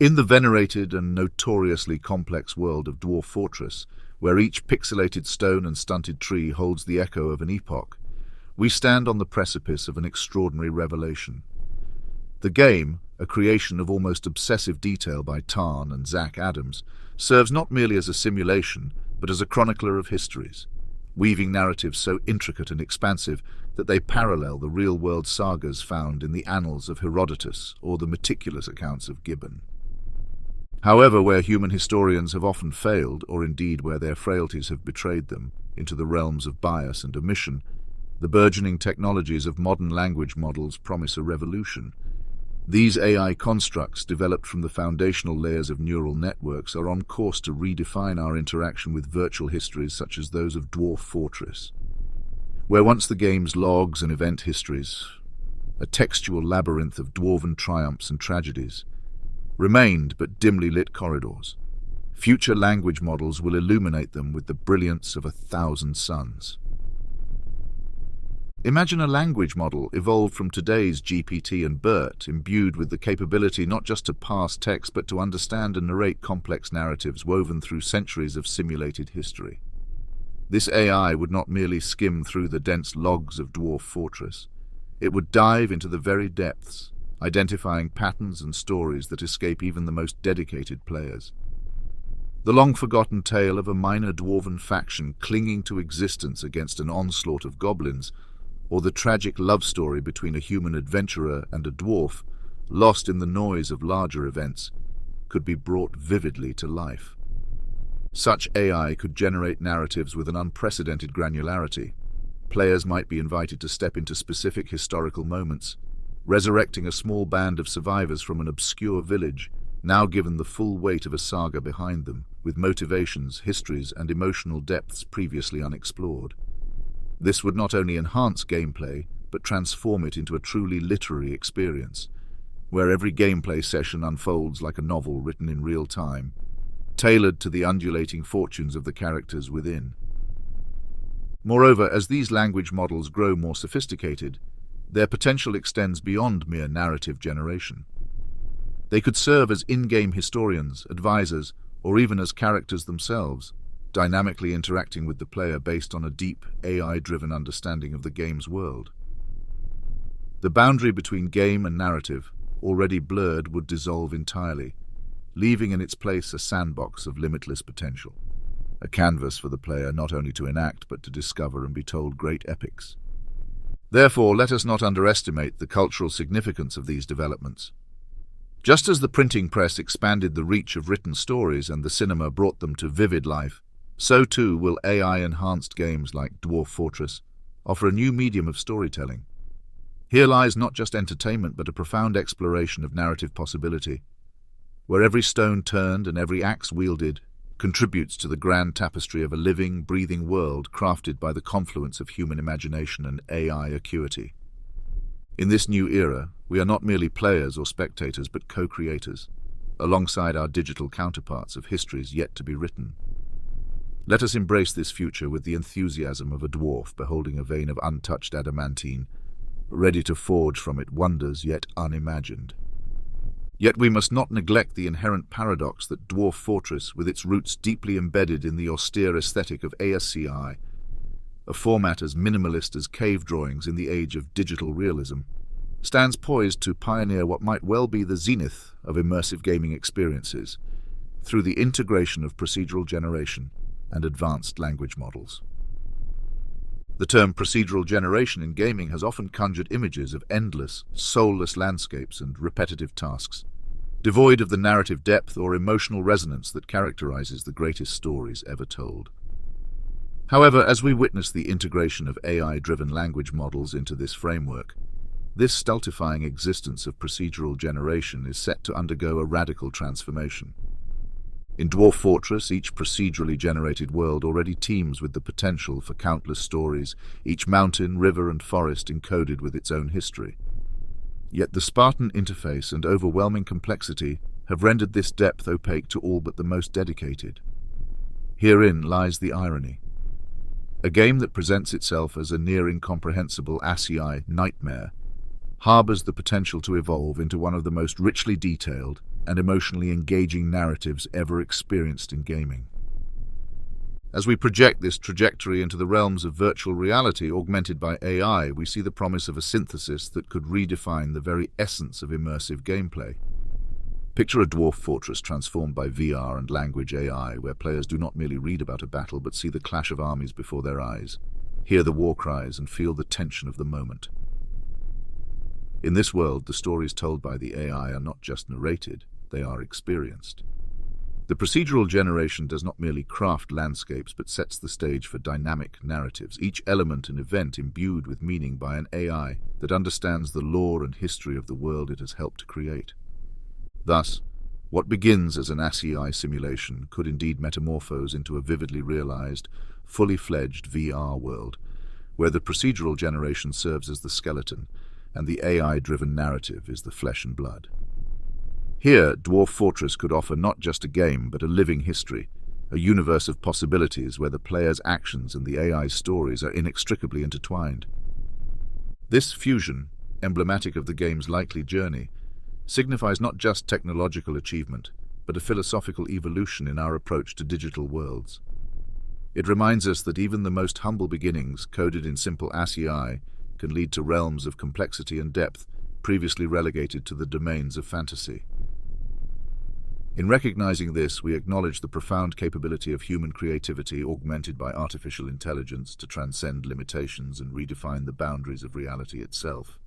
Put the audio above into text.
In the venerated and notoriously complex world of Dwarf Fortress, where each pixelated stone and stunted tree holds the echo of an epoch, we stand on the precipice of an extraordinary revelation. The game, a creation of almost obsessive detail by Tarn and Zach Adams, serves not merely as a simulation, but as a chronicler of histories, weaving narratives so intricate and expansive that they parallel the real-world sagas found in the annals of Herodotus or the meticulous accounts of Gibbon. However, where human historians have often failed, or indeed where their frailties have betrayed them into the realms of bias and omission, the burgeoning technologies of modern language models promise a revolution. These AI constructs, developed from the foundational layers of neural networks, are on course to redefine our interaction with virtual histories such as those of Dwarf Fortress. Where once the game's logs and event histories, a textual labyrinth of dwarven triumphs and tragedies, remained but dimly lit corridors, future language models will illuminate them with the brilliance of 1,000 suns. Imagine a language model evolved from today's GPT and BERT, imbued with the capability not just to parse text but to understand and narrate complex narratives woven through centuries of simulated history. This AI would not merely skim through the dense logs of Dwarf Fortress. It would dive into the very depths, identifying patterns and stories that escape even the most dedicated players. The long-forgotten tale of a minor dwarven faction clinging to existence against an onslaught of goblins, or the tragic love story between a human adventurer and a dwarf, lost in the noise of larger events, could be brought vividly to life. Such AI could generate narratives with an unprecedented granularity. Players might be invited to step into specific historical moments, resurrecting a small band of survivors from an obscure village, now given the full weight of a saga behind them, with motivations, histories, and emotional depths previously unexplored. This would not only enhance gameplay, but transform it into a truly literary experience, where every gameplay session unfolds like a novel written in real time, tailored to the undulating fortunes of the characters within. Moreover, as these language models grow more sophisticated, their potential extends beyond mere narrative generation. They could serve as in-game historians, advisors, or even as characters themselves, dynamically interacting with the player based on a deep, AI-driven understanding of the game's world. The boundary between game and narrative, already blurred, would dissolve entirely, leaving in its place a sandbox of limitless potential, a canvas for the player not only to enact but to discover and be told great epics. Therefore, let us not underestimate the cultural significance of these developments. Just as the printing press expanded the reach of written stories and the cinema brought them to vivid life, so too will AI-enhanced games like Dwarf Fortress offer a new medium of storytelling. Here lies not just entertainment but a profound exploration of narrative possibility, where every stone turned and every axe wielded contributes to the grand tapestry of a living, breathing world crafted by the confluence of human imagination and AI acuity. In this new era, we are not merely players or spectators but co-creators, alongside our digital counterparts of histories yet to be written. Let us embrace this future with the enthusiasm of a dwarf beholding a vein of untouched adamantine, ready to forge from it wonders yet unimagined. Yet we must not neglect the inherent paradox that Dwarf Fortress, with its roots deeply embedded in the austere aesthetic of ASCI, a format as minimalist as cave drawings in the age of digital realism, stands poised to pioneer what might well be the zenith of immersive gaming experiences through the integration of procedural generation and advanced language models. The term procedural generation in gaming has often conjured images of endless, soulless landscapes and repetitive tasks, devoid of the narrative depth or emotional resonance that characterizes the greatest stories ever told. However, as we witness the integration of AI-driven language models into this framework, this stultifying existence of procedural generation is set to undergo a radical transformation. In Dwarf Fortress, each procedurally generated world already teems with the potential for countless stories, each mountain, river, and forest encoded with its own history. Yet the Spartan interface and overwhelming complexity have rendered this depth opaque to all but the most dedicated. Herein lies the irony. A game that presents itself as a near-incomprehensible ASCII nightmare harbors the potential to evolve into one of the most richly detailed, and emotionally engaging narratives ever experienced in gaming. As we project this trajectory into the realms of virtual reality augmented by AI, we see the promise of a synthesis that could redefine the very essence of immersive gameplay. Picture a dwarf fortress transformed by VR and language AI, where players do not merely read about a battle but see the clash of armies before their eyes, hear the war cries and feel the tension of the moment. In this world, the stories told by the AI are not just narrated, they are experienced. The procedural generation does not merely craft landscapes but sets the stage for dynamic narratives, each element and event imbued with meaning by an AI that understands the lore and history of the world it has helped to create. Thus, what begins as an AI simulation could indeed metamorphose into a vividly realized, fully fledged VR world, where the procedural generation serves as the skeleton and the AI-driven narrative is the flesh and blood. Here, Dwarf Fortress could offer not just a game, but a living history, a universe of possibilities where the player's actions and the AI's stories are inextricably intertwined. This fusion, emblematic of the game's likely journey, signifies not just technological achievement, but a philosophical evolution in our approach to digital worlds. It reminds us that even the most humble beginnings, coded in simple ASCII, can lead to realms of complexity and depth previously relegated to the domains of fantasy. In recognizing this, we acknowledge the profound capability of human creativity augmented by artificial intelligence to transcend limitations and redefine the boundaries of reality itself.